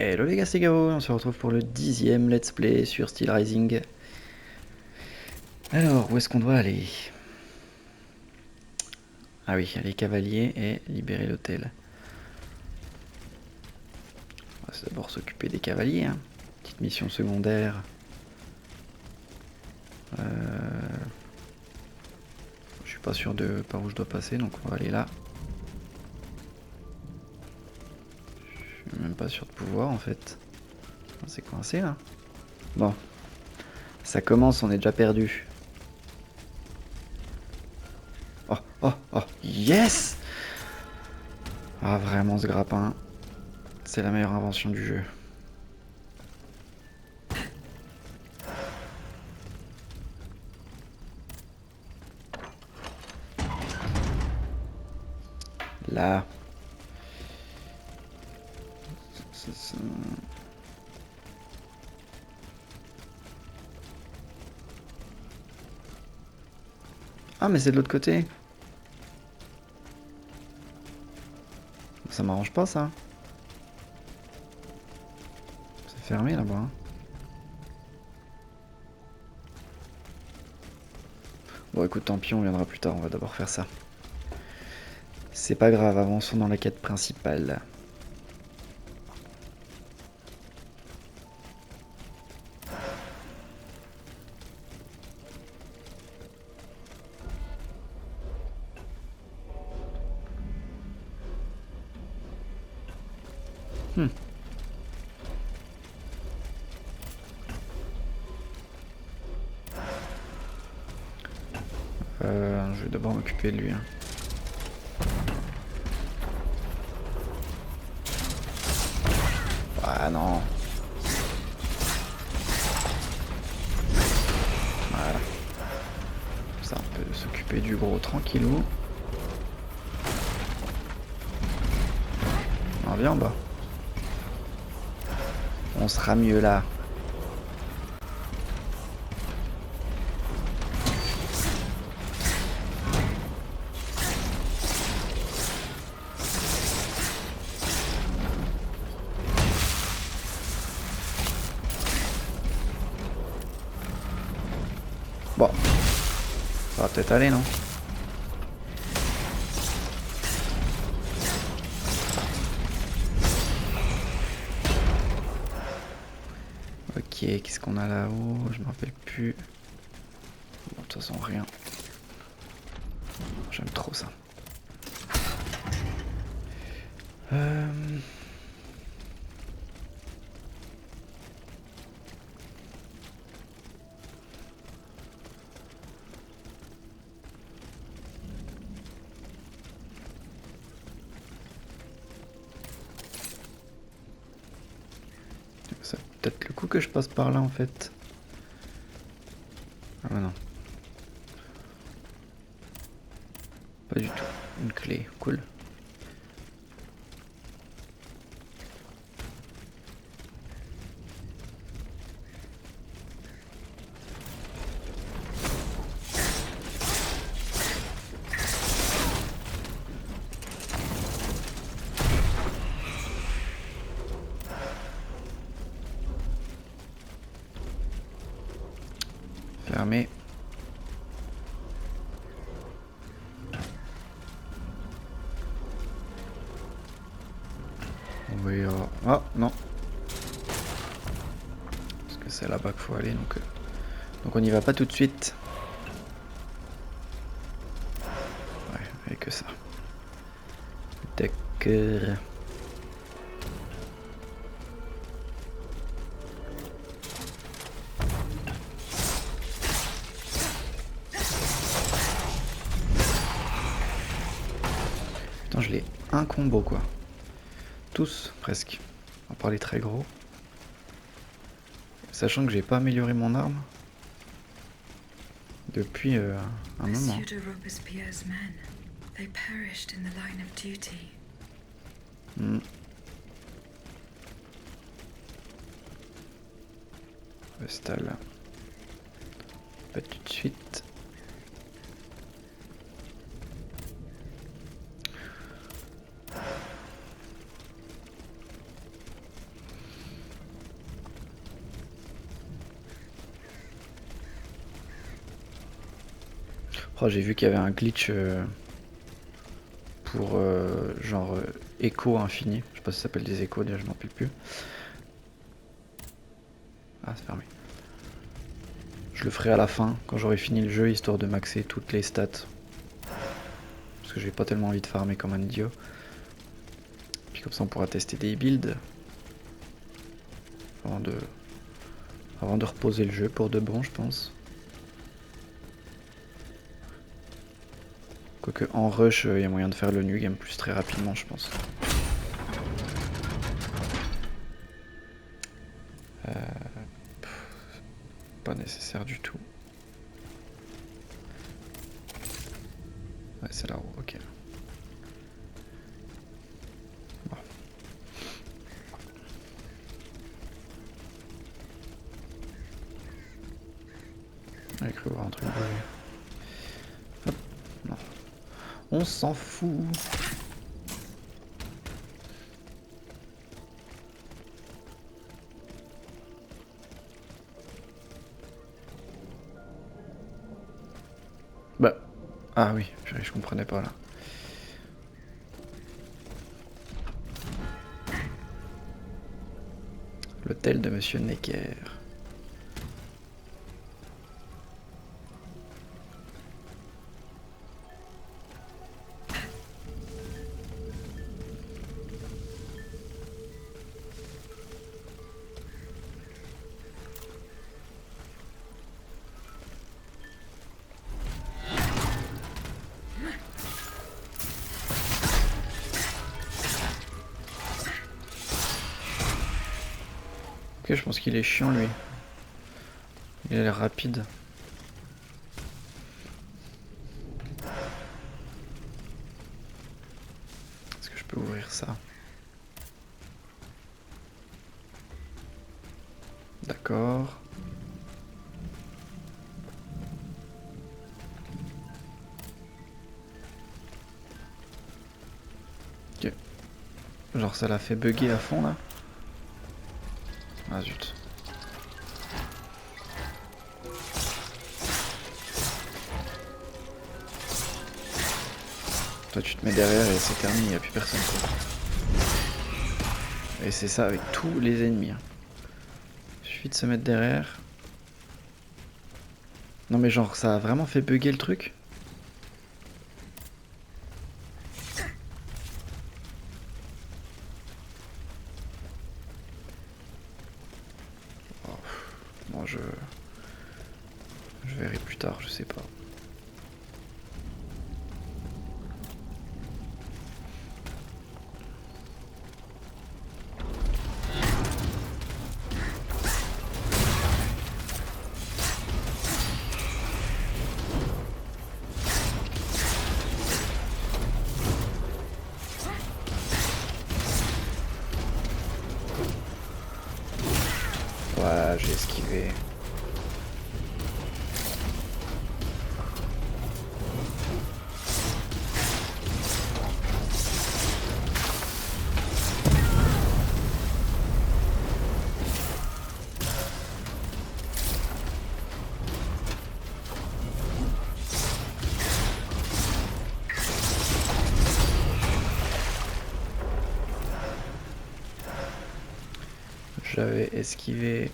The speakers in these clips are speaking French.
Hello les gars, c'est Gao, on se retrouve pour le 10e let's play sur Steelrising. Alors, où est-ce qu'on doit aller? Ah oui, aller cavalier et libérer l'hôtel. On va d'abord s'occuper des cavaliers, hein. Petite mission secondaire. Je suis pas sûr de par où je dois passer, donc on va aller là. Je suis même pas sûr de pouvoir en fait. C'est coincé là. Bon, ça commence, on est déjà perdu. Oh, oh, oh, yes! Ah vraiment ce grappin, c'est la meilleure invention du jeu. Là. Ah mais c'est de l'autre côté. Ça m'arrange pas ça. C'est fermé là-bas. Hein. Bon écoute, tant pis, on viendra plus tard, on va d'abord faire ça. C'est pas grave, avançons dans la quête principale. Je vais d'abord m'occuper de lui. Hein. Ah non. Voilà. Ça, on peut s'occuper du gros tranquillou. On vient en bas. On sera mieux là. Bon. Ça va peut-être aller, non? Ok, qu'est-ce qu'on a là-haut? Je me rappelle plus. Bon, de toute façon, rien. J'aime trop ça. C'est peut-être le coup que je passe par là en fait. Ah bah non. Pas du tout. Une clé, cool. Fermé. Oui, oh non. Parce que c'est là-bas qu'il faut aller, donc on n'y va pas tout de suite. Ouais, avec que ça. D'accord. Putain, je l'ai un combo quoi. Tous, presque. À part les très gros. Sachant que j'ai pas amélioré mon arme depuis un moment. Vestal. Pas tout de suite. Oh, j'ai vu qu'il y avait un glitch pour genre écho infini. Je sais pas si ça s'appelle des échos, déjà je m'en rappelle plus. Ah, c'est fermé. Je le ferai à la fin, quand j'aurai fini le jeu, histoire de maxer toutes les stats. Parce que j'ai pas tellement envie de farmer comme un idiot. Puis comme ça on pourra tester des builds. Avant de reposer le jeu pour de bon, je pense. Quoique en rush, il y a moyen de faire le new game plus très rapidement, je pense. Pas nécessaire du tout. Ouais, c'est là-haut, ok. Bon. J'ai cru voir un truc bouger. Hop, non. On s'en fout. Bah. Ah oui, je comprenais pas là. L'hôtel de Monsieur Necker. Ok, je pense qu'il est chiant lui. Il a l'air rapide. Est-ce que je peux ouvrir ça? D'accord. Ok. Genre ça l'a fait bugger à fond là. Ah zut. Toi tu te mets derrière et c'est terminé, il n'y a plus personne quoi. Et c'est ça avec tous les ennemis. Hein. Il suffit de se mettre derrière. Non mais genre ça a vraiment fait bugger le truc. Oh, bon je verrai plus tard, je sais pas. Voilà, j'ai esquivé. J'avais esquivé.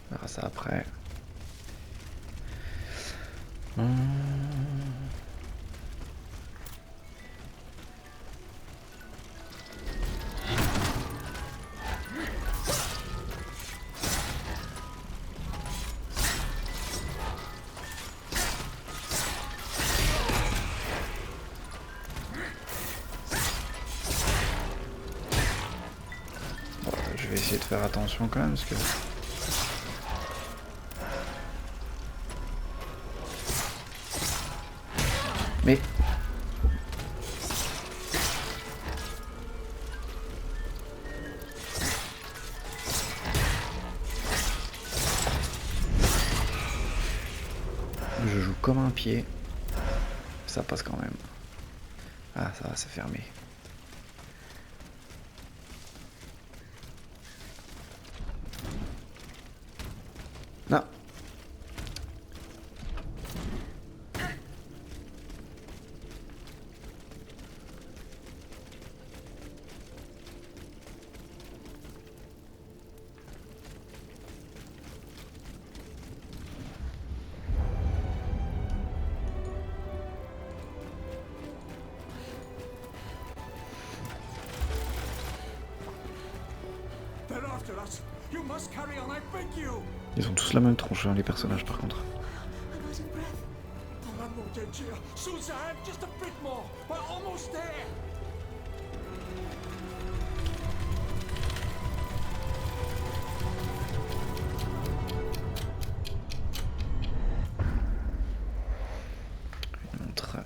On verra ça après. Je vais essayer de faire attention quand même parce que... Mais... Je joue comme un pied. Ça passe quand même. Ah, ça va, c'est fermé. Ils ont tous la même tronche, hein, les personnages par contre. Une montre.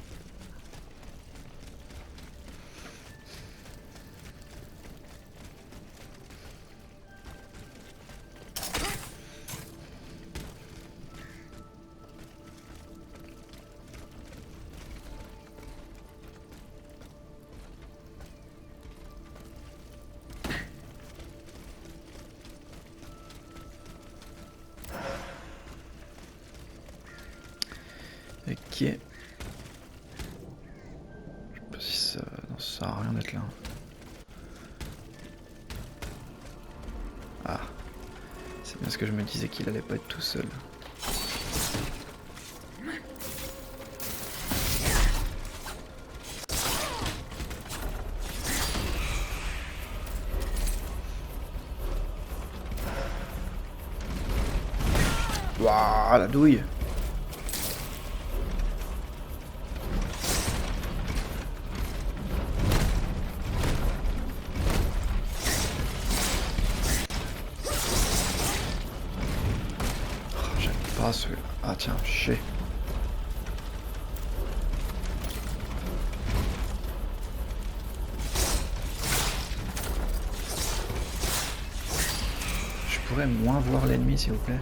Ok. Je sais pas si ça... Non, ça sert à rien d'être là. Ah. C'est bien ce que je me disais qu'il allait pas être tout seul. Waouh, la douille! J'aime pas celui-là. Ah tiens, chier. Je pourrais moins voir l'ennemi s'il vous plaît.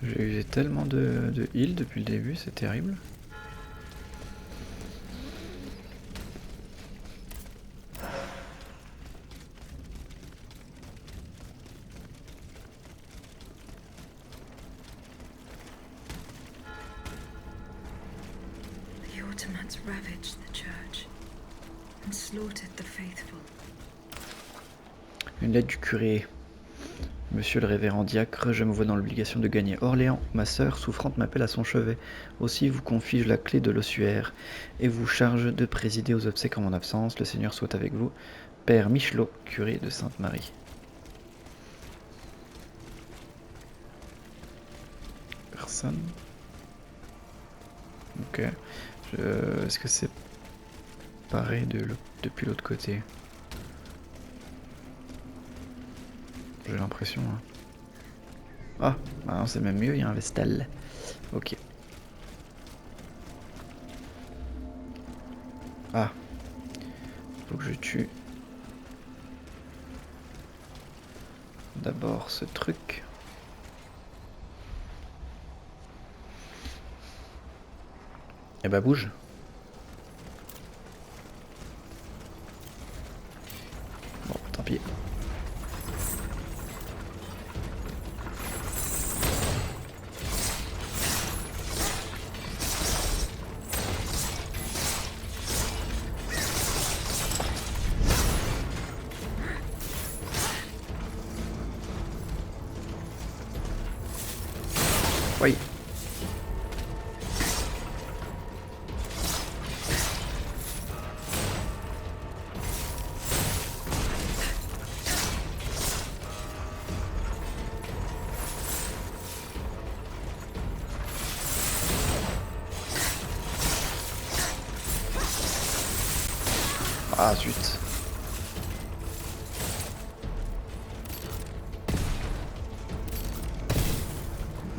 J'ai usé tellement de heal depuis le début, c'est terrible. The Ottomans ravaged the church and slaughtered the faithful. Une lettre du curé. Monsieur le révérend diacre, je me vois dans l'obligation de gagner Orléans. Ma sœur souffrante m'appelle à son chevet. Aussi vous confie-je la clé de l'ossuaire et vous charge de présider aux obsèques en mon absence. Le Seigneur soit avec vous. Père Michelot, curé de Sainte-Marie. Personne. Ok. Est-ce que c'est pareil depuis l'autre côté? J'ai l'impression. Hein. Ah, bah non, c'est même mieux, il y a un Vestal. Ok. Ah. Faut que je tue. D'abord ce truc. Eh bah bouge. Bon, tant pis. Oui. Ah zut.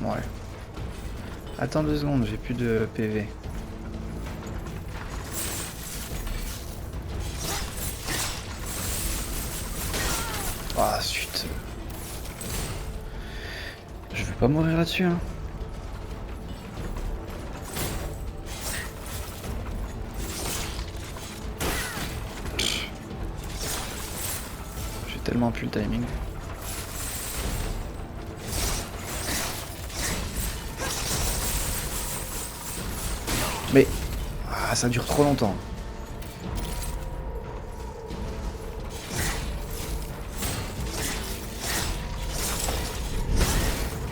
Ouais. Attends 2 secondes, j'ai plus de PV. Ah zut. Je vais pas mourir là-dessus hein. J'ai tellement plus le timing. Mais... Ah. Ah, ça dure trop longtemps.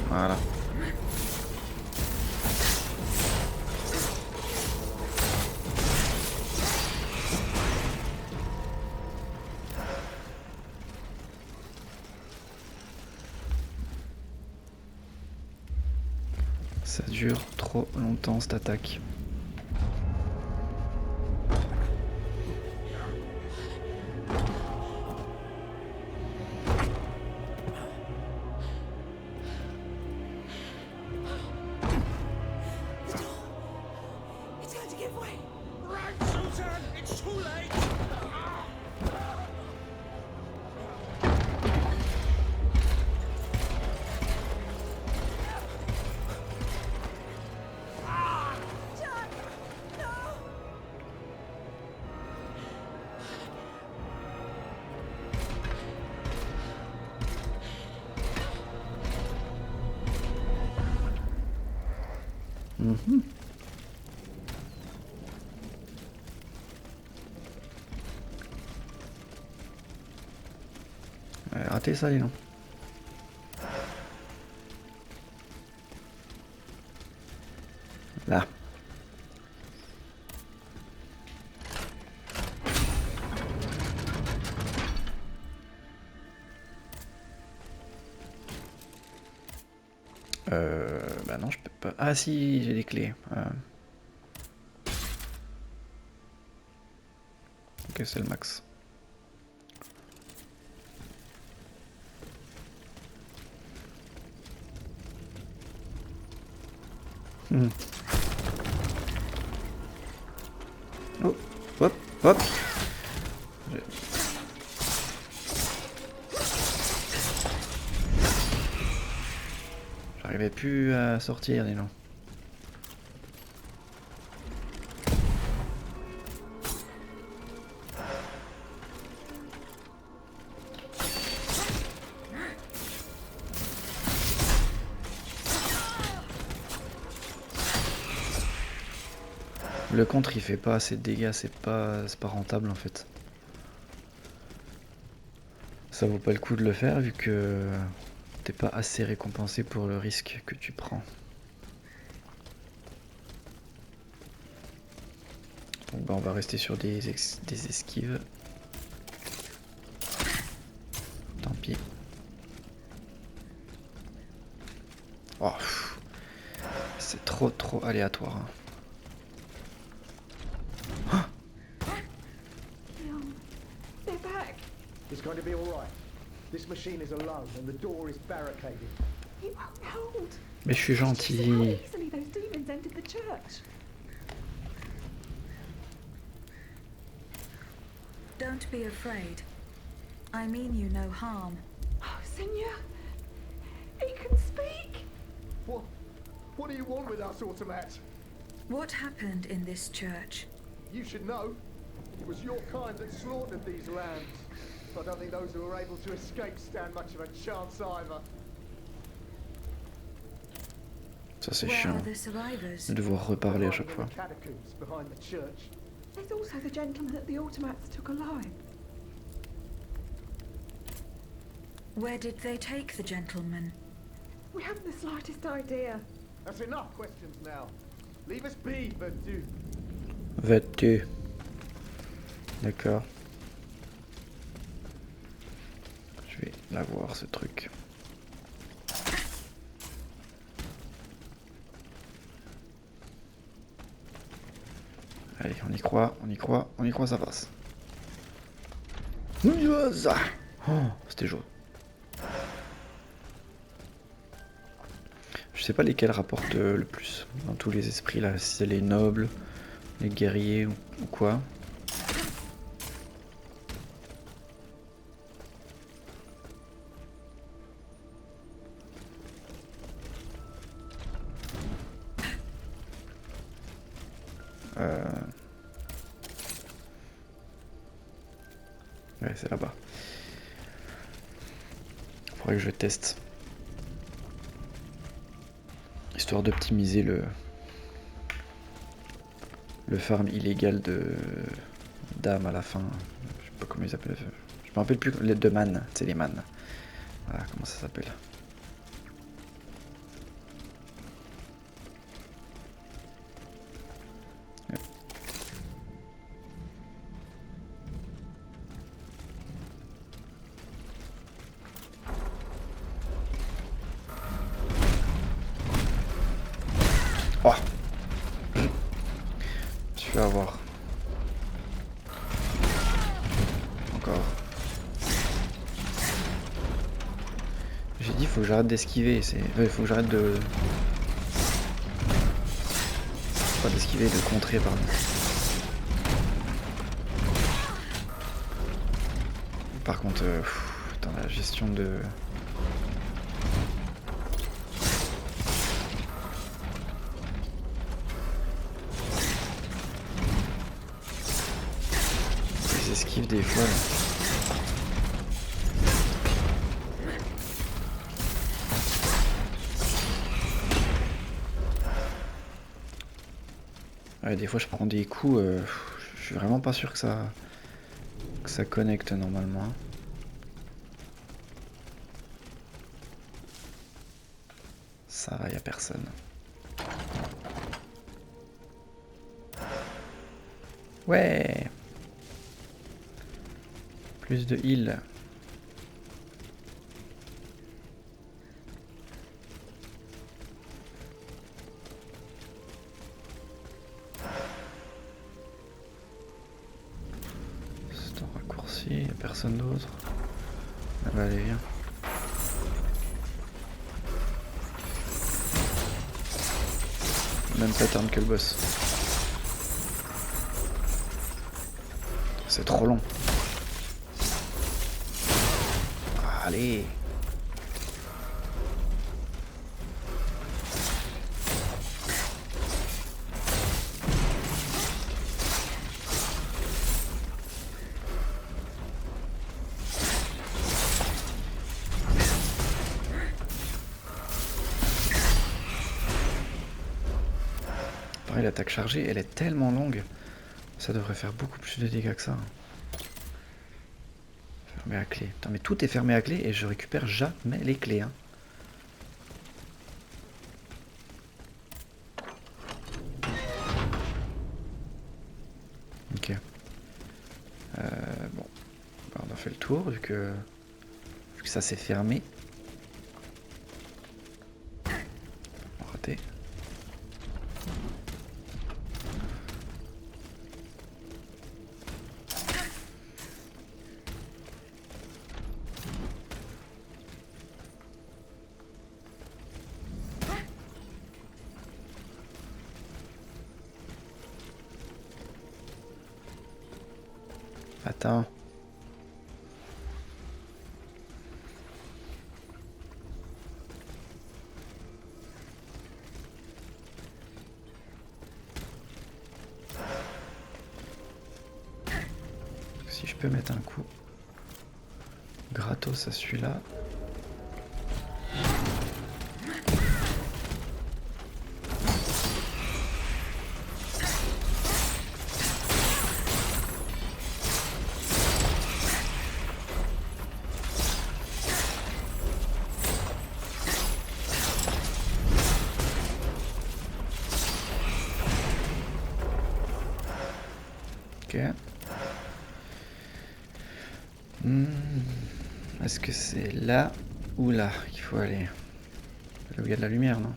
Voilà. Ça dure trop longtemps cette attaque. Mhm. Raté ça, dis donc. Là. Bah non, je peux pas. Ah si, j'ai les clés. Ok, c'est le max. Hmm. Oh, hop, hop. J'arrivais plus à sortir, dis donc. Le contre il fait pas assez de dégâts, c'est pas rentable en fait. Ça vaut pas le coup de le faire vu que t'es pas assez récompensé pour le risque que tu prends. Donc bah on va rester sur des esquives. Tant pis. Oh, c'est trop aléatoire. Hein. It's going to be all right. This machine is alone and the door is barricaded. It won't hold. Mais je suis gentil. How easily those demons entered the church. Don't be afraid. I mean you no harm. Oh, Seigneur, he can speak. What do you want with us, Automat? What happened in this church? You should know. It was your kind that slaughtered these lambs. I don't think those who were able to escape stand much of a chance either. Ça c'est Where chiant. are the survivors? De devoir reparler à chaque In fois. the catacombs behind the church. There's also the gentleman that the automats took alive. Where did they take the gentleman? We haven't the slightest idea. That's enough questions now. Leave us be, Vertu. Vas-tu. D'accord. Je vais l'avoir ce truc. Allez, on y croit, ça passe. Oh, c'était jaune. Je sais pas lesquels rapportent le plus dans tous les esprits là, si c'est les nobles, les guerriers ou quoi. Ouais, c'est là-bas. Faudrait que je teste. Histoire d'optimiser le le farm illégal de d'âme à la fin. Je sais pas comment ils appellent. Je me rappelle plus. Les de man, c'est les man. Voilà comment ça s'appelle. Oh, tu vas voir. Encore. J'ai dit faut que j'arrête d'esquiver. Faut que j'arrête de. Pas d'esquiver, de contrer pardon. Par contre, putain, la gestion de. Les esquives des fois. Là. Ouais, des fois je prends des coups, je suis vraiment pas sûr que ça connecte normalement. Ça va, y a personne. Ouais. Plus de heal. C'est un raccourci, y a personne d'autre. Ah bah allez viens. Même pattern que le boss. C'est trop long. Allez. Pareil, l'attaque chargée, elle est tellement longue. Ça devrait faire beaucoup plus de dégâts que ça. Fermé à clé. Putain, mais tout est fermé à clé et je récupère jamais les clés. Hein. Ok. Bon. Bah, on a fait le tour vu que ça s'est fermé. Raté. Attends. Si je peux mettre un coup gratos à celui-là. Ok. Est-ce que c'est là ou là qu'il faut aller? Là où il y a de la lumière, non?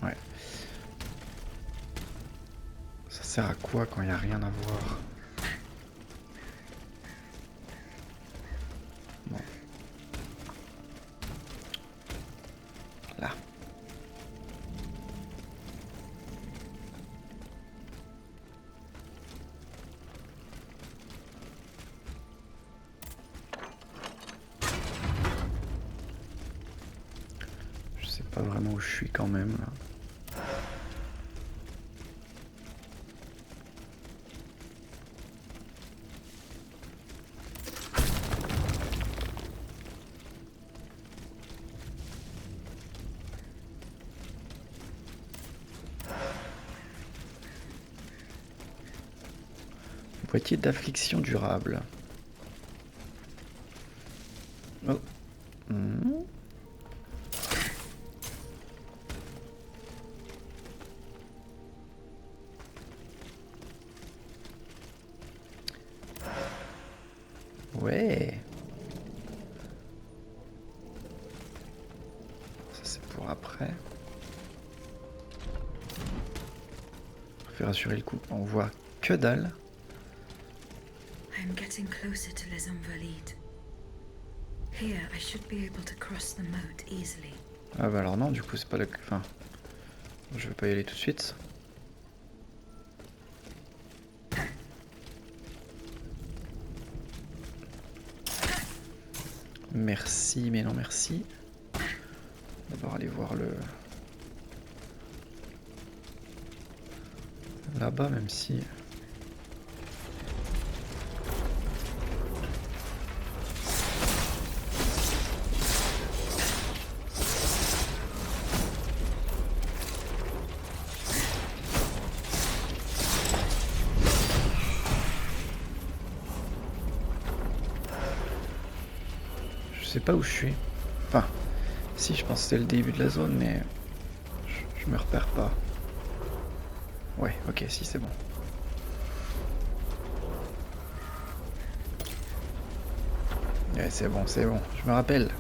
Ouais. Ça sert à quoi quand il n'y a rien à voir? Bon. Là. Je sais pas vraiment où je suis quand même là. Boîtier d'affliction durable. Oh. Hmm. Ouais. Ça c'est pour après. Je vais rassurer le coup. On voit que dalle. I am getting closer to les Invalides. Here, I should be able to cross the moat easily. Ah bah alors non, du coup c'est pas le... Enfin, je vais pas y aller tout de suite. Merci, mais non merci. D'abord aller voir le... Là-bas, même si... Je sais pas où je suis. Enfin, si, je pense que c'est le début de la zone, mais... Je me repère pas. Ouais, ok, si, c'est bon. Ouais, c'est bon, je me rappelle.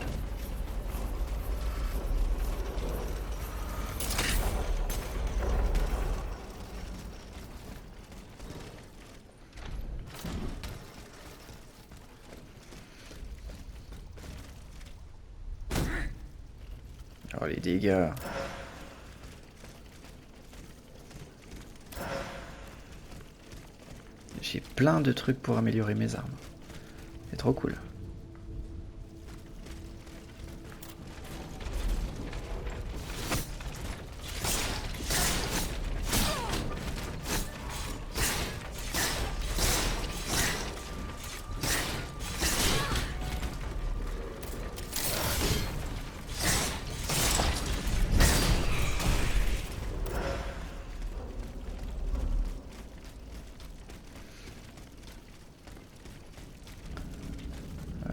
Oh, les dégâts. J'ai plein de trucs pour améliorer mes armes. C'est trop cool.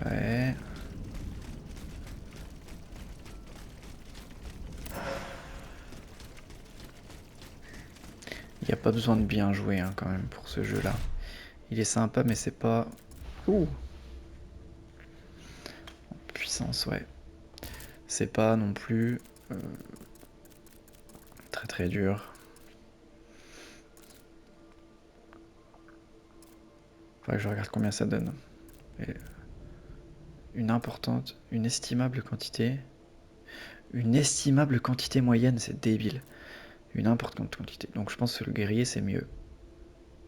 Ouais. Il n'y a pas besoin de bien jouer hein, quand même pour ce jeu-là. Il est sympa, mais c'est pas... Ouh. Puissance, ouais. C'est pas non plus très très dur. Faudrait que je regarde combien ça donne. Et une estimable quantité. Une estimable quantité moyenne, c'est débile. Une importante quantité. Donc je pense que le guerrier c'est mieux.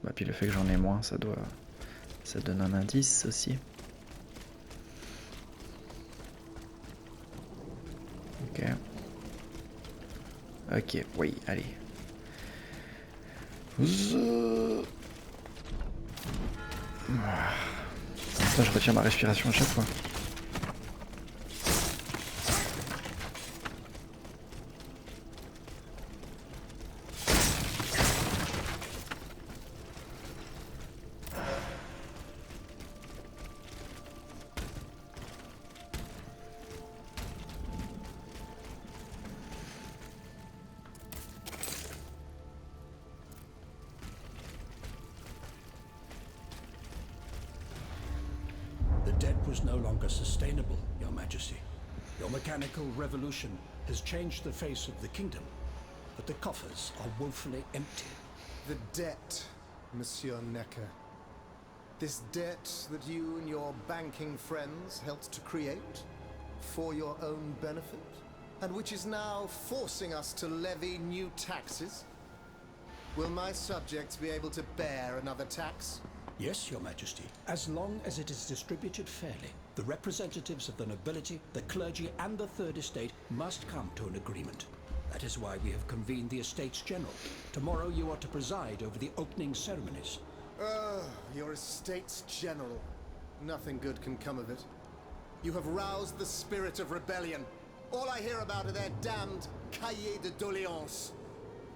Bah, puis le fait que j'en ai moins, ça donne un indice aussi. Ok. Ok, oui, allez. Ça, je retiens ma respiration à chaque fois. The debt was no longer sustainable, Your Majesty. Your mechanical revolution has changed the face of the kingdom, but the coffers are woefully empty. The debt, Monsieur Necker. This debt that you and your banking friends helped to create for your own benefit, and which is now forcing us to levy new taxes. Will my subjects be able to bear another tax? Yes, Your Majesty, as long as it is distributed fairly. The representatives of the nobility, the clergy, and the Third Estate must come to an agreement. That is why we have convened the Estates General. Tomorrow you are to preside over the opening ceremonies. Your Estates General. Nothing good can come of it. You have roused the spirit of rebellion. All I hear about are their damned cahiers de doléances.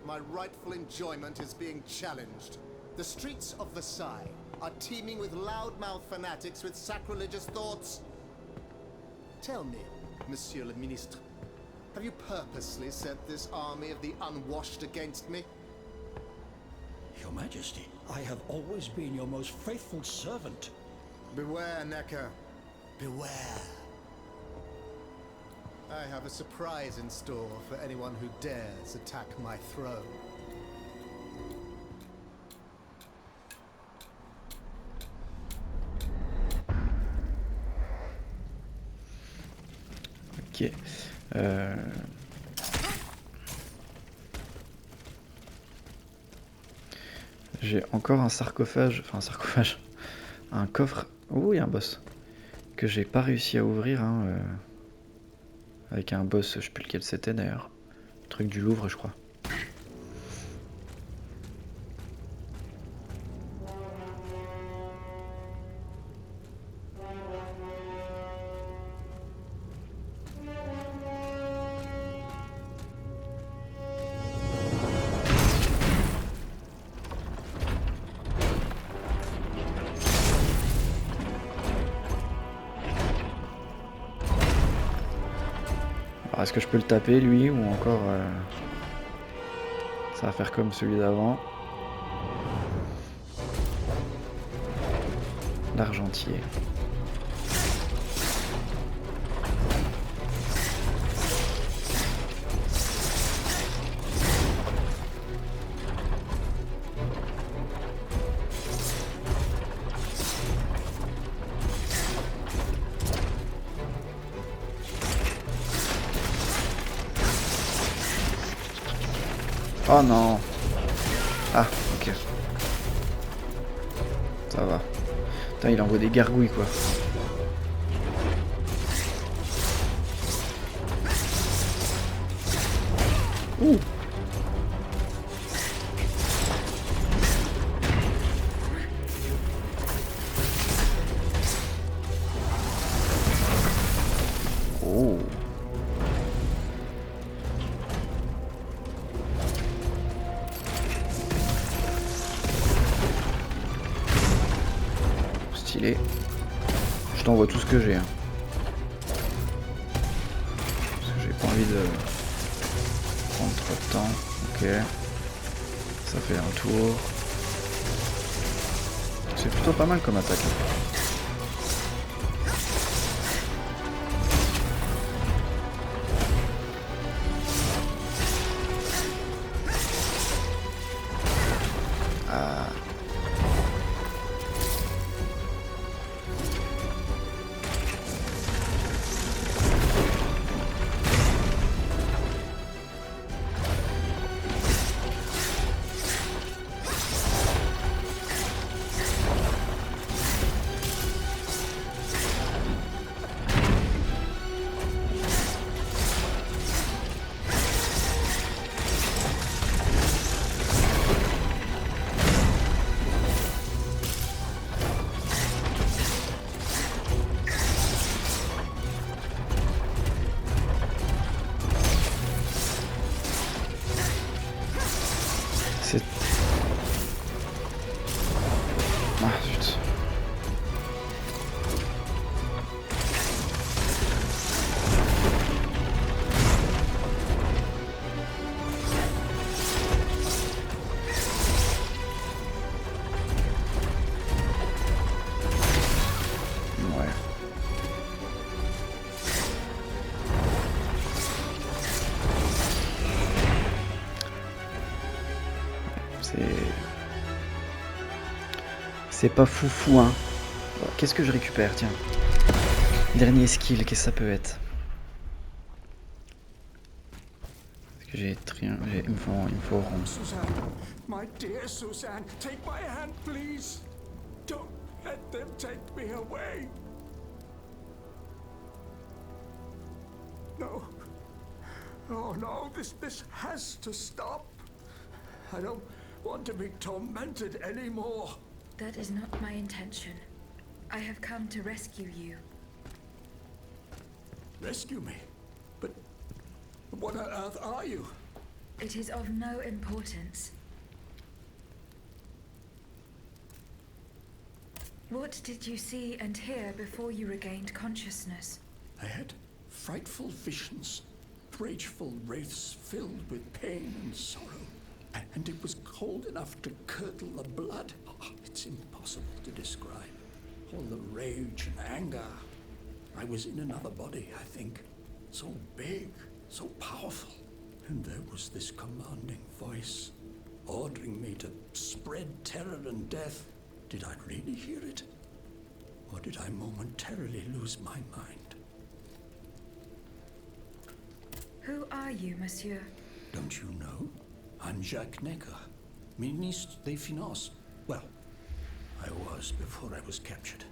My rightful enjoyment is being challenged. The streets of Versailles, are teeming with loudmouth fanatics with sacrilegious thoughts. Tell me, Monsieur le Ministre, have you purposely set this army of the unwashed against me? Your Majesty, I have always been your most faithful servant. Beware, Necker. Beware. I have a surprise in store for anyone who dares attack my throne. Ok. J'ai encore un sarcophage, enfin un sarcophage, un coffre. Oh, il y a un boss que j'ai pas réussi à ouvrir, hein, avec un boss, je sais plus lequel c'était d'ailleurs. Truc du Louvre, je crois. Alors, est-ce que je peux le taper lui ou encore ça va faire comme celui d'avant. L'argentier. Oh non. Ah, ok. Ça va. Putain, il envoie des gargouilles, quoi. Ouh. Oh. Stylé. Je t'envoie tout ce que j'ai. Hein. Parce que j'ai pas envie de prendre trop de temps. Ok. Ça fait un tour. C'est plutôt pas mal comme attaque. Ah. C'est... Ah zut. Ouais. C'est pas foufou, hein. Qu'est-ce que je récupère, tiens. Dernier skill, qu'est-ce que ça peut être? Est-ce que j'ai rien? Il me faut rond. Suzanne, my dear Suzanne, take my hand, please. Don't let them take me away. No. Oh no, this has to stop. I don't want to be tormented anymore. That is not my intention. I have come to rescue you. Rescue me? But what on earth are you? It is of no importance. What did you see and hear before you regained consciousness? I had frightful visions, rageful wraiths filled with pain and sorrow. And it was cold enough to curdle the blood. Oh, it's impossible to describe. All the rage and anger. I was in another body, I think. So big, so powerful. And there was this commanding voice, ordering me to spread terror and death. Did I really hear it? Or did I momentarily lose my mind? Who are you, monsieur? Don't you know? I'm Jacques Necker, Ministre des Finances. Well, I was before I was captured.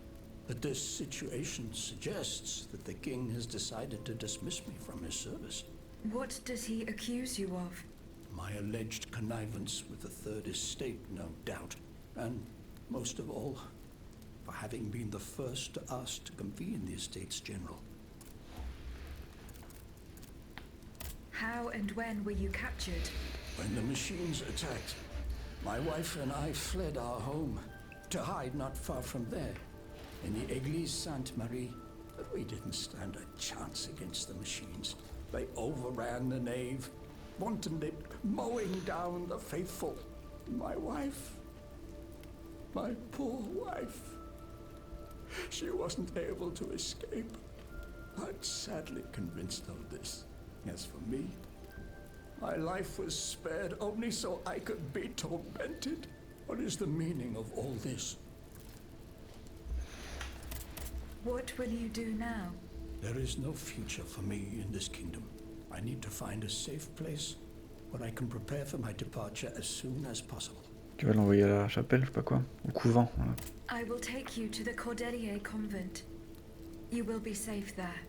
But this situation suggests that the king has decided to dismiss me from his service. What does he accuse you of? My alleged connivance with the Third Estate, no doubt. And most of all, for having been the first to ask to convene the Estates General. How and when were you captured? When the machines attacked, my wife and I fled our home to hide not far from there, in the Église Sainte-Marie. But we didn't stand a chance against the machines. They overran the nave, wantonly mowing down the faithful. My wife, my poor wife, she wasn't able to escape. I'm sadly convinced of this. As for me, my life was spared only so I could be tormented. What is the meaning of all this? What will you do now? There is no future for me in this kingdom. I need to find a safe place where I can prepare for my departure as soon as possible. Tu vas l'envoyer à la chapelle, je sais pas quoi, au couvent, voilà. I will take you to the Cordelier convent. You will be safe there.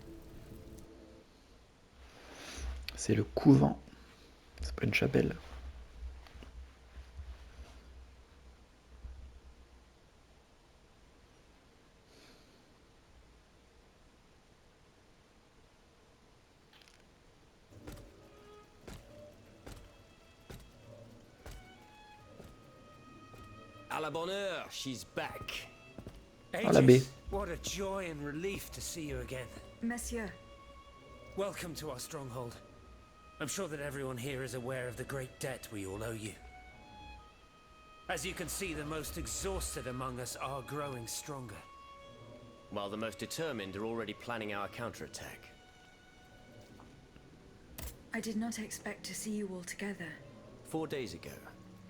C'est le couvent, c'est pas une chapelle. À la bonne heure, she's back. Ah, l'abbé. What a joy and relief to see you again. Monsieur, Welcome to our stronghold. I'm sure that everyone here is aware of the great debt we all owe you. As you can see, the most exhausted among us are growing stronger. While the most determined are already planning our counterattack. I did not expect to see you all together. 4 days ago,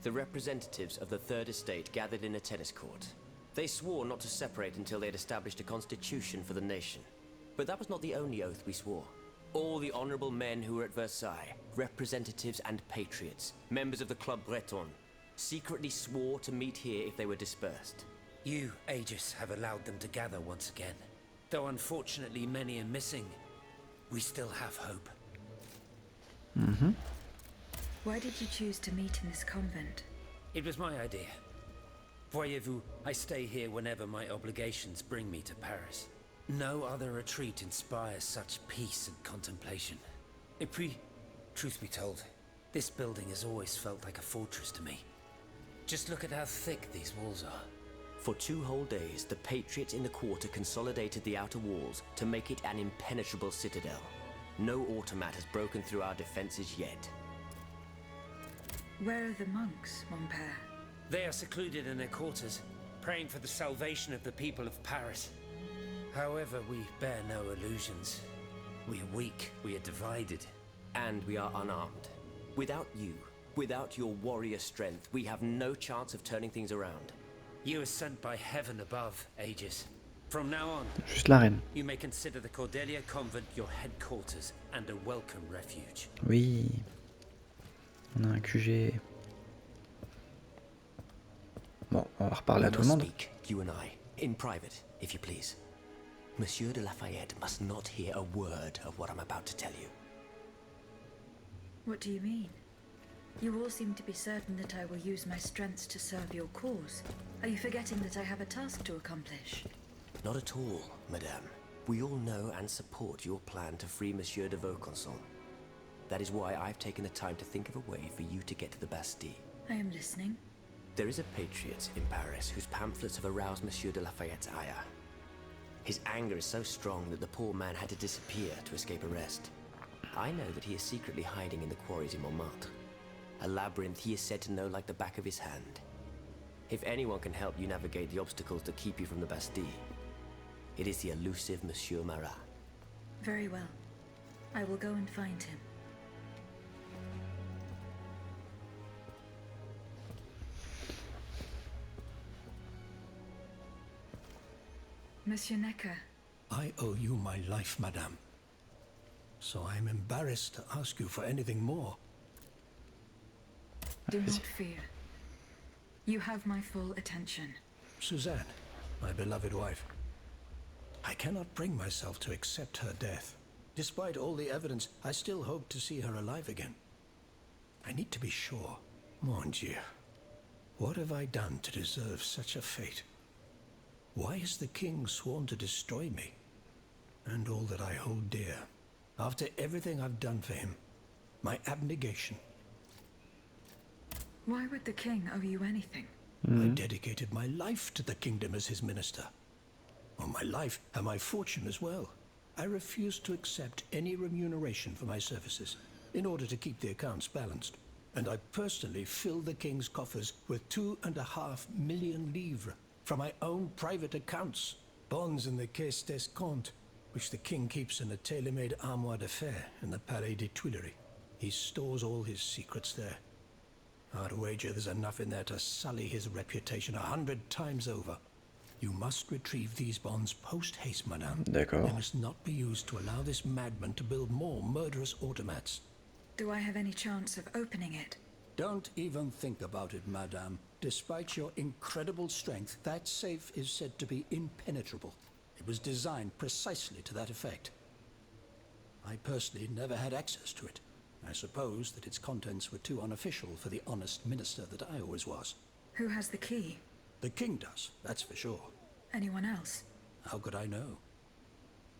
the representatives of the Third Estate gathered in a tennis court. They swore not to separate until they'd established a constitution for the nation. But that was not the only oath we swore. All the honorable men who were at Versailles, representatives and patriots, members of the Club Breton, secretly swore to meet here if they were dispersed. You, Aegis, have allowed them to gather once again. Though unfortunately many are missing, we still have hope. Mhm. Why did you choose to meet in this convent? It was my idea. Voyez-vous, I stay here whenever my obligations bring me to Paris. No other retreat inspires such peace and contemplation. Et puis, truth be told, this building has always felt like a fortress to me. Just look at how thick these walls are. For 2 whole days, the patriots in the quarter consolidated the outer walls to make it an impenetrable citadel. No automat has broken through our defenses yet. Where are the monks, mon père? They are secluded in their quarters, praying for the salvation of the people of Paris. However, we bear no illusions. We are weak, we are divided. And we are unarmed. Without you, without your warrior strength, we have no chance of turning things around. You are sent by heaven above, Aegis. From now on, Juste la reine. you may consider the Cordelia convent your headquarters and a welcome refuge. Oui. On a un QG. Bon, on va reparler à We tout le must monde. speak, you and I, in private, if you please. Monsieur de Lafayette must not hear a word of what I'm about to tell you. What do you mean? You all seem to be certain that I will use my strengths to serve your cause. Are you forgetting that I have a task to accomplish? Not at all, madame. We all know and support your plan to free Monsieur de Vaucanson. That is why I've taken the time to think of a way for you to get to the Bastille. I am listening. There is a patriot in Paris whose pamphlets have aroused Monsieur de Lafayette's ire. His anger is so strong that the poor man had to disappear to escape arrest. I know that he is secretly hiding in the quarries in Montmartre. A labyrinth he is said to know like the back of his hand. If anyone can help you navigate the obstacles that keep you from the Bastille, it is the elusive Monsieur Marat. Very well. I will go and find him. Monsieur Necker, I owe you my life, madame. So I am embarrassed to ask you for anything more. do not fear. You have my full attention. Suzanne, my beloved wife. I cannot bring myself to accept her death. Despite all the evidence, I still hope to see her alive again. I need to be sure. Mon Dieu. What have I done to deserve such a fate? Why has the king sworn to destroy me? And all that I hold dear. After everything I've done for him. My abnegation. Why would the king owe you anything? I dedicated my life to the kingdom as his minister. Well, my life and my fortune as well. I refused to accept any remuneration for my services in order to keep the accounts balanced. And I personally filled the king's coffers with 2.5 million livres from my own private accounts. Bonds in the Caisse d'Escompte, which the king keeps in a tailor-made armoire d'affaires in the Palais des Tuileries. He stores all his secrets there. I'd wager there's enough in there to sully his reputation 100 times over. You must retrieve these bonds post-haste, madame. D'accord. They must not be used to allow this madman to build more murderous automats. Do I have any chance of opening it? Don't even think about it, madame. Despite your incredible strength, that safe is said to be impenetrable. It was designed precisely to that effect. I personally never had access to it. I suppose that its contents were too unofficial for the honest minister that I always was. Who has the key? The king does, that's for sure. Anyone else? How could I know?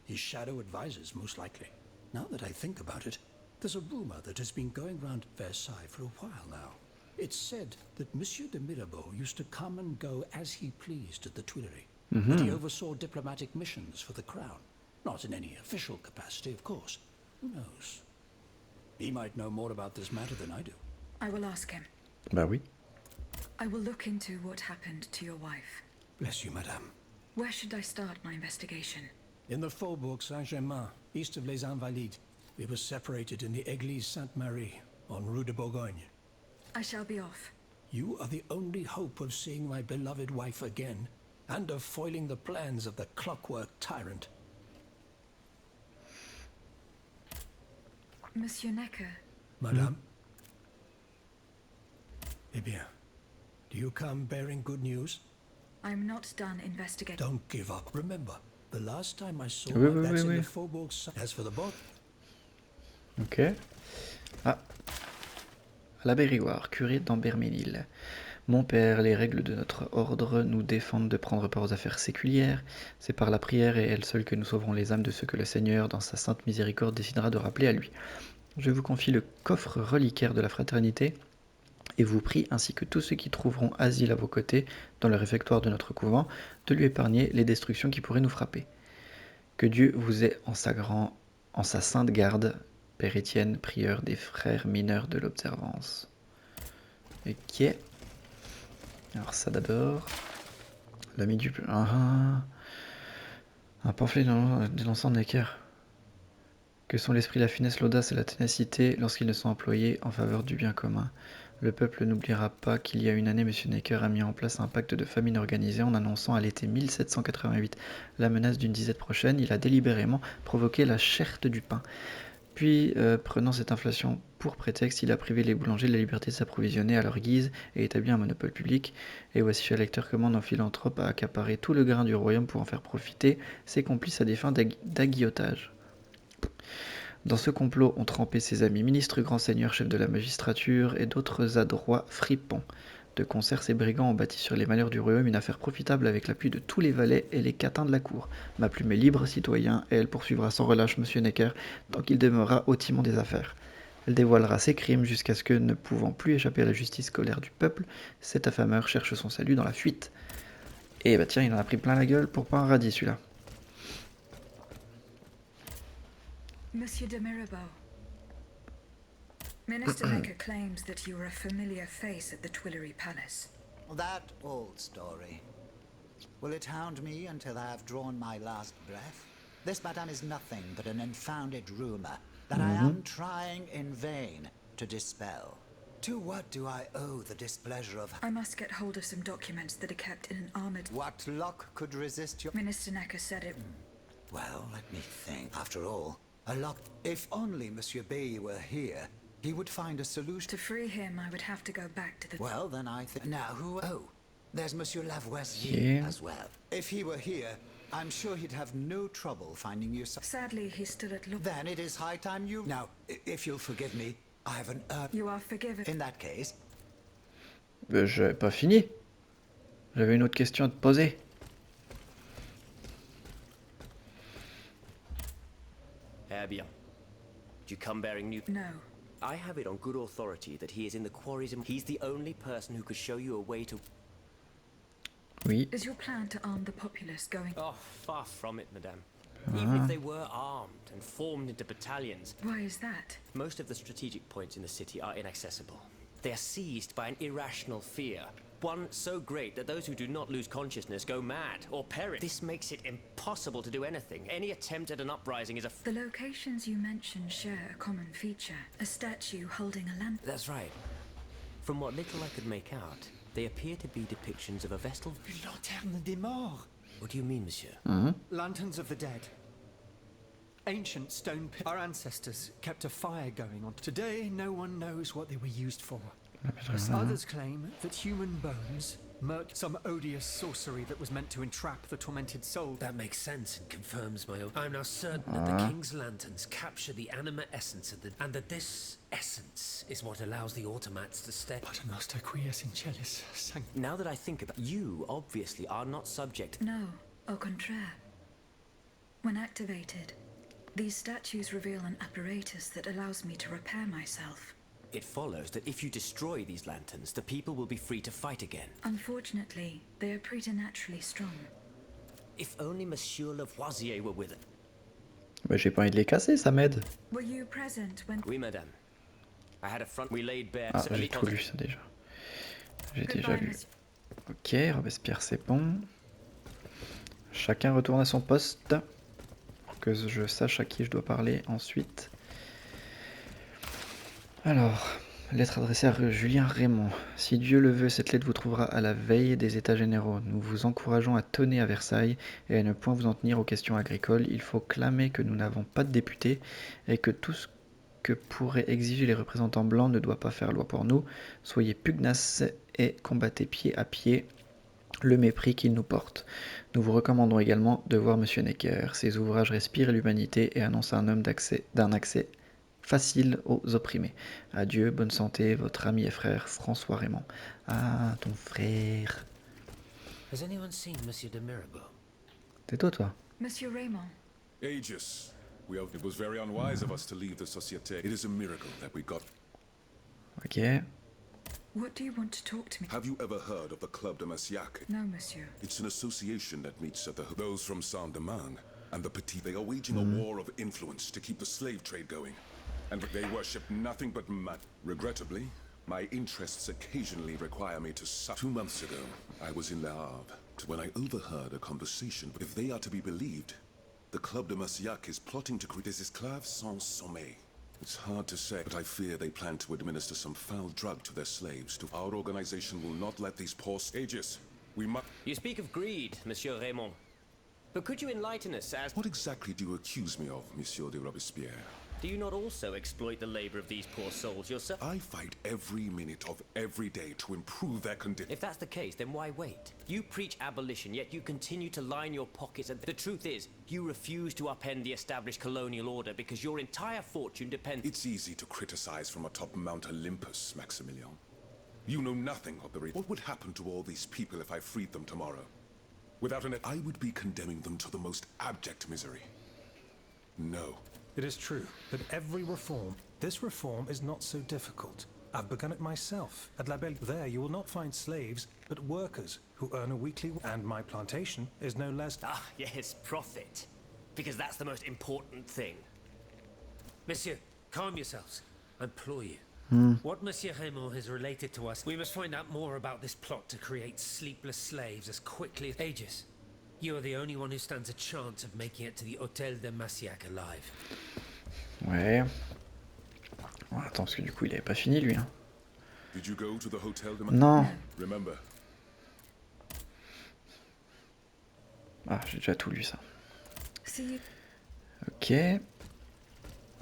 His shadow advisors, most likely. Now that I think about it, there's a rumor that has been going round Versailles for a while now. It's said that Monsieur de Mirabeau used to come and go as he pleased at the Tuileries. That he oversaw diplomatic missions for the crown. Not in any official capacity, of course. Who knows? He might know more about this matter than I do. I will ask him. Bah oui. I will look into what happened to your wife. Bless you, madame. Where should I start my investigation? In the Faubourg Saint-Germain, east of Les Invalides. We were separated in the Église Sainte-Marie, on Rue de Bourgogne. I shall be off. You are the only hope of seeing my beloved wife again, and of foiling the plans of the clockwork tyrant. Monsieur Necker, Madame? Eh bien, do you come bearing good news? I'm not done investigating. Don't give up. Remember, the last time I saw Oui, her, oui, that's oui, in oui. the Faubourg Saint. As for the boat, Ok. Ah. L'Aberrigoire, curé d'Amberménil. Mon père, les règles de notre ordre nous défendent de prendre part aux affaires séculières. C'est par la prière et elle seule que nous sauverons les âmes de ceux que le Seigneur, dans sa sainte miséricorde, décidera de rappeler à lui. Je vous confie le coffre reliquaire de la fraternité et vous prie, ainsi que tous ceux qui trouveront asile à vos côtés dans le réfectoire de notre couvent, de lui épargner les destructions qui pourraient nous frapper. Que Dieu vous ait en sa sainte garde, Père Étienne, prieur des frères mineurs de l'observance. Ok. Alors ça d'abord. L'ami du... un pamphlet dénonçant Necker. Que sont l'esprit, la finesse, l'audace et la ténacité lorsqu'ils ne sont employés en faveur du bien commun. Le peuple n'oubliera pas qu'il y a une année, M. Necker a mis en place un pacte de famine organisé en annonçant à l'été 1788 la menace d'une disette prochaine. Il a délibérément provoqué la cherté du pain. Puis, prenant cette inflation pour prétexte, il a privé les boulangers de la liberté de s'approvisionner à leur guise et établi un monopole public. Et voici, cher lecteur, comment nos philanthropes a accaparé tout le grain du royaume pour en faire profiter ses complices à des fins d'aguillotage. Dans ce complot ont trempé ses amis ministres, grands seigneurs, chefs de la magistrature et d'autres adroits fripons. De concert, ces brigands ont bâti sur les malheurs du royaume une affaire profitable avec l'appui de tous les valets et les catins de la cour. Ma plume est libre, citoyen, et elle poursuivra sans relâche M. Necker tant qu'il demeurera au timon des affaires. Elle dévoilera ses crimes jusqu'à ce que, ne pouvant plus échapper à la justice colère du peuple, cet affameur cherche son salut dans la fuite. Et bah tiens, il en a pris plein la gueule pour pas un radis celui-là. Monsieur de Mirabeau. Minister Necker claims that you were a familiar face at the Tuileries Palace. That old story. Will it hound me until I have drawn my last breath? This, madame, is nothing but an unfounded rumor that I am trying in vain to dispel. To what do I owe the displeasure of... I must get hold of some documents that are kept in an armored... What luck could resist your... Minister Necker said it... Well, let me think. After all, a lock... If only Monsieur Bay were here, he would find a solution. To free him, I would have to go back to the... Well, then I think... Now, who... Oh, there's Monsieur Lavoisier Yeah. as well. If he were here, I'm sure he'd have no trouble finding you some... Sadly, he's still at Look. Then it is high time you... Now, if you'll forgive me, I have an... You are forgiven. In that case... J'avais pas fini. J'avais une autre question à te poser. Eh bien. Do you come bearing new... No. I have it on good authority that he is in the quarries and he's the only person who could show you a way to... Oui. Is your plan to arm the populace going... Oh, far from it, madame. Even if they were armed and formed into battalions, Why is that? most of the strategic points in the city are inaccessible. They are seized by an irrational fear, one so great that those who do not lose consciousness go mad or perish. This makes it impossible to do anything. Any attempt at an uprising is a... The locations you mentioned share a common feature. A statue holding a lamp. That's right. From what little I could make out, they appear to be depictions of a vestal... Lanterne des morts. What do you mean, monsieur? Lanterns of the dead. Ancient stone pit. Our ancestors kept a fire going on. Today, no one knows what they were used for. Others claim that human bones murked some odious sorcery that was meant to entrap the tormented soul. That makes sense and confirms my own. I'm now certain that the king's lanterns capture the anima essence of the... and that this essence is what allows the automats to stay... But noster quies in celis sanct... Now that I think about you, obviously are not subject... No, au contraire. When activated, these statues reveal an apparatus that allows me to repair myself. It follows that if you destroy these lanterns, the people will be free to fight again. Unfortunately, they are preternaturally strong. If only Monsieur Lavoisier were with it. Bah, j'ai pas envie de les casser, ça m'aide. Were you present when... Oui, madame. I had a front we laid bare... Ah, j'ai tout lu ça déjà. J'ai déjà Goodbye, lu. monsieur. Ok, Robespierre c'est bon. Chacun retourne à son poste. Pour que je sache à qui je dois parler ensuite. Alors, lettre adressée à Julien Raymond. Si Dieu le veut, cette lettre vous trouvera à la veille des États généraux. Nous vous encourageons à tonner à Versailles et à ne point vous en tenir aux questions agricoles. Il faut clamer que nous n'avons pas de députés et que tout ce que pourraient exiger les représentants blancs ne doit pas faire loi pour nous. Soyez pugnaces et combattez pied à pied le mépris qu'il nous porte. Nous vous recommandons également de voir M. Necker. Ses ouvrages respirent l'humanité et annoncent un homme d'un accès facile aux opprimés. Adieu, bonne santé, votre ami et frère François Raymond. Ah, ton frère. Has anyone seen Monsieur de Mirabeau? C'est toi. Monsieur Raymond, Aegis, it was very unwise of us to leave the Société. It is a miracle that we got... Ok. what do you want to talk to me? Have you ever heard of the Club de Massiac? No, monsieur. It's an association that meets at those from Saint-Domingue and the Petit. They are waging a war of influence to keep the slave trade going. And they worship nothing but mud. Regrettably, my interests occasionally require me to suffer. 2 months ago, I was in Le Havre when I overheard a conversation. If they are to be believed, the Club de Massiac is plotting to create des esclaves sans sommeil. It's hard to say, but I fear they plan to administer some foul drug to their slaves. Our organization will not let these poor... Aegis, we must... You speak of greed, Monsieur Raymond. But could you enlighten us as... What exactly do you accuse me of, Monsieur de Robespierre? Do you not also exploit the labor of these poor souls yourself? I fight every minute of every day to improve their condition. If that's the case, then why wait? You preach abolition, yet you continue to line your pockets, and the truth is, you refuse to upend the established colonial order because your entire fortune depends... It's easy to criticize from atop Mount Olympus, Maximilian. You know nothing of the... What would happen to all these people if I freed them tomorrow? Without an... I would be condemning them to the most abject misery. No. It is true that every reform, this reform is not so difficult. I've begun it myself. At La Belle, there you will not find slaves, but workers who earn a weekly, and my plantation is no less. Ah, yes, profit. Because that's the most important thing. Monsieur, calm yourselves. I implore you. What Monsieur Raymond has related to us, we must find out more about this plot to create sleepless slaves as quickly as Aegis. You are the only one who stands a chance of making it to the Hôtel de Massiac alive. Ouais. Oh, attends, parce que du coup, il avait pas fini, lui. Hein. Did you go to the hotel de Non. Remember. Ah, j'ai déjà tout lu, ça. See, Ok.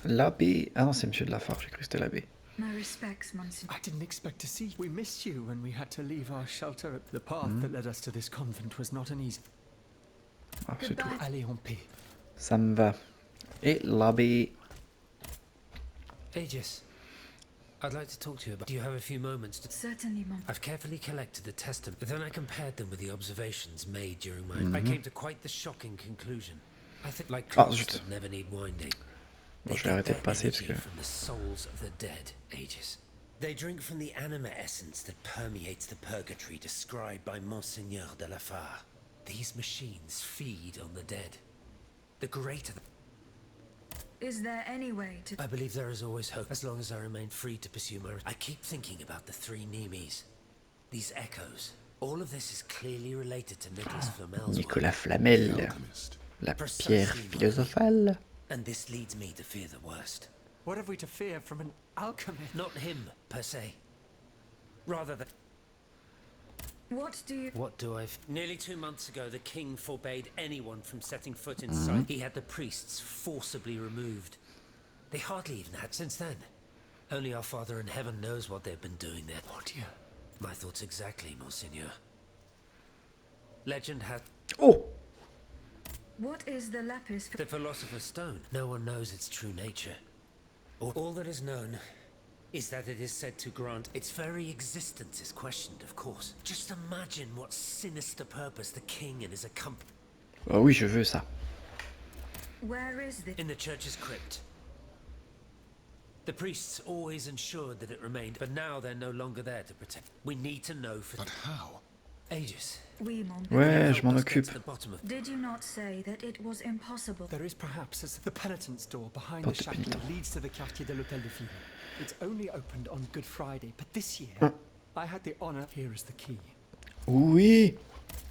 L'abbé... Ah non, c'est Monsieur de la Farge, j'ai cru que c'était l'abbé. my respects, Monsieur. I didn't expect to see you. We missed you when we had to leave our shelter. The path that led us to this convent was not an easy. Ah, c'est tout. Goodbye. Allez en paix. Ça me va. Et l'abbé... Aegis, I'd like to talk to you about... Do you have a few moments to... Certainly, Mon. I've carefully collected the testament, but then I compared them with the observations made during my... I came to quite the shocking conclusion. I think like Ah, clocks zut. that never need winding. Bon, They je vais get arrêter de their passer parce energy que... from the souls of the dead, Aegis. They drink from the anima essence that permeates the purgatory described by Monseigneur de la Fare. These machines feed on the dead. The greater the... Is there any way to... I believe there is always hope, as long as I remain free to pursue my... I keep thinking about the three Nemes. These echoes. All of this is clearly related to Nicholas Flamel's Nicolas work. Flamel. Alchemist. La pierre philosophale. And this leads me to fear the worst. What have we to fear from an alchemist? Not him, per se. Rather than... What do you... What do I... Nearly 2 months ago, the king forbade anyone from setting foot inside. He had the priests forcibly removed. They hardly even had since then. Only our Father in heaven knows what they've been doing there. What do you... My thoughts exactly, Monseigneur. Legend has... Oh! What is the lapis... The Philosopher's Stone. No one knows its true nature. All that is known is that it is said to grant... Its very existence is questioned, of course. Just imagine what sinister purpose the king and his accomplice... Oh oui, je veux ça. Where is the... In the church's crypt. The priests always ensured that it remained, but now they're no longer there to protect. We need to know for... But how? Ages. Oui, Mon. Ouais, je m'en Help us get occupe. to the bottom of... Did you not say that it was impossible? There is perhaps the penitence door behind Porte the de chapel pénitent. leads to the Quartier de l'Hôtel de Ville. It's only opened on Good Friday, but this year I had the honor. Here is the key. Oui!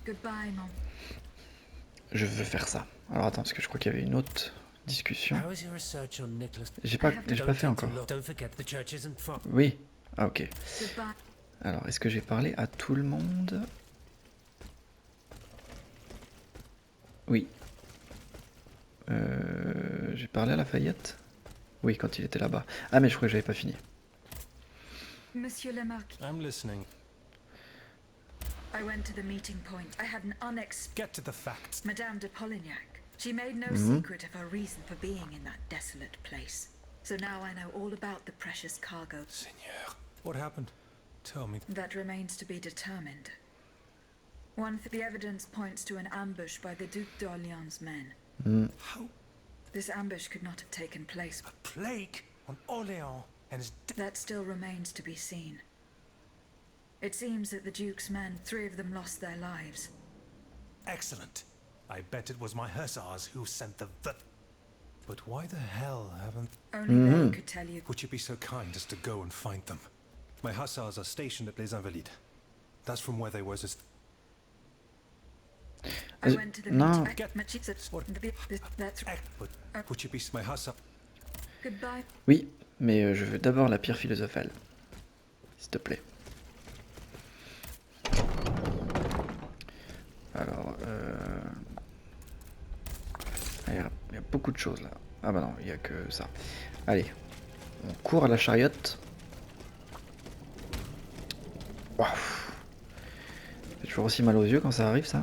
Goodbye, Mon. Je veux faire ça. Alors attends, parce que je crois qu'il y avait une autre discussion. How is your research on Nicholas... J'ai pas fait encore. Don't forget the church isn't far. Oui. Ah ok. Goodbye. Alors, est-ce que j'ai parlé à tout le monde? Oui. J'ai parlé à Lafayette? Oui, quand il était là-bas. Ah, mais je crois que j'avais pas fini. Monsieur le Marquis, I'm listening. I went to the meeting point. I had an unexpected... Get to the facts. Madame de Polignac. She made no secret of her reason for being in that desolate place. So now I know all about the precious cargo. Seigneur. What happened? Tell me. That remains to be determined. The evidence points to an ambush by the Duc d'Orléans' men. How? This ambush could not have taken place. A plague on Orléans and his... That still remains to be seen. It seems that the Duke's men, 3 of them lost their lives. Excellent. I bet it was my hussars who sent the... But why the hell haven't... Only they could tell you. Would you be so kind as to go and find them? My hussars are stationed at Les Invalides. That's from where they were as... I went to the No. meeting. That's But would you be my hussar? goodbye. Oui, mais je veux d'abord la pierre philosophale. S'il te plaît. Alors, il y a beaucoup de choses là. Ah bah non, il n'y a que ça. Allez, on court à la chariote. Waouh. Ça fait toujours aussi mal aux yeux quand ça arrive ça.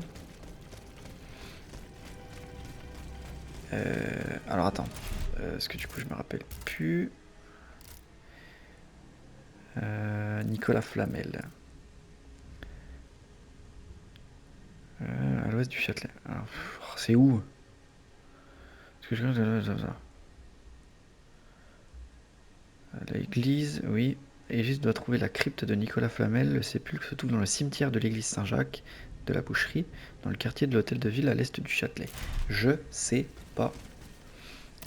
Alors attends, parce que du coup je me rappelle plus. Nicolas Flamel. À l'ouest du Châtelet. Alors, c'est où? Parce que L'église, oui. L'église doit trouver la crypte de Nicolas Flamel. Le sépulcre se trouve dans le cimetière de l'église Saint-Jacques de la Boucherie, dans le quartier de l'hôtel de ville à l'est du Châtelet. Je sais pas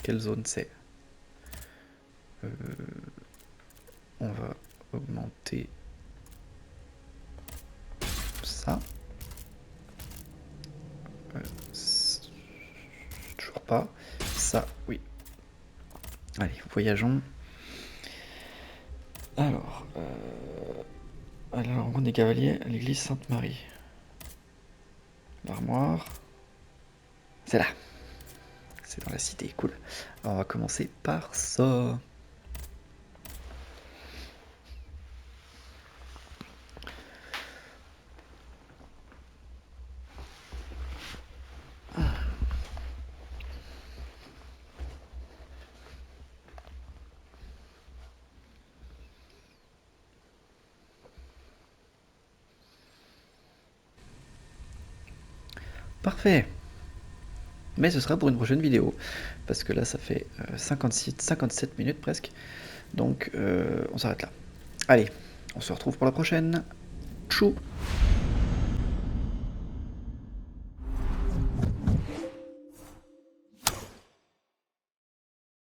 quelle zone c'est. On va augmenter ça. Toujours pas. Ça, oui. Allez, voyageons. Alors, à la rencontre des cavaliers à l'église Sainte-Marie. L'armoire. C'est là. C'est dans la cité, cool. Alors, on va commencer par ça. Parfait. Mais ce sera pour une prochaine vidéo. Parce que là, ça fait 57 minutes presque. Donc, on s'arrête là. Allez, on se retrouve pour la prochaine. Tchou!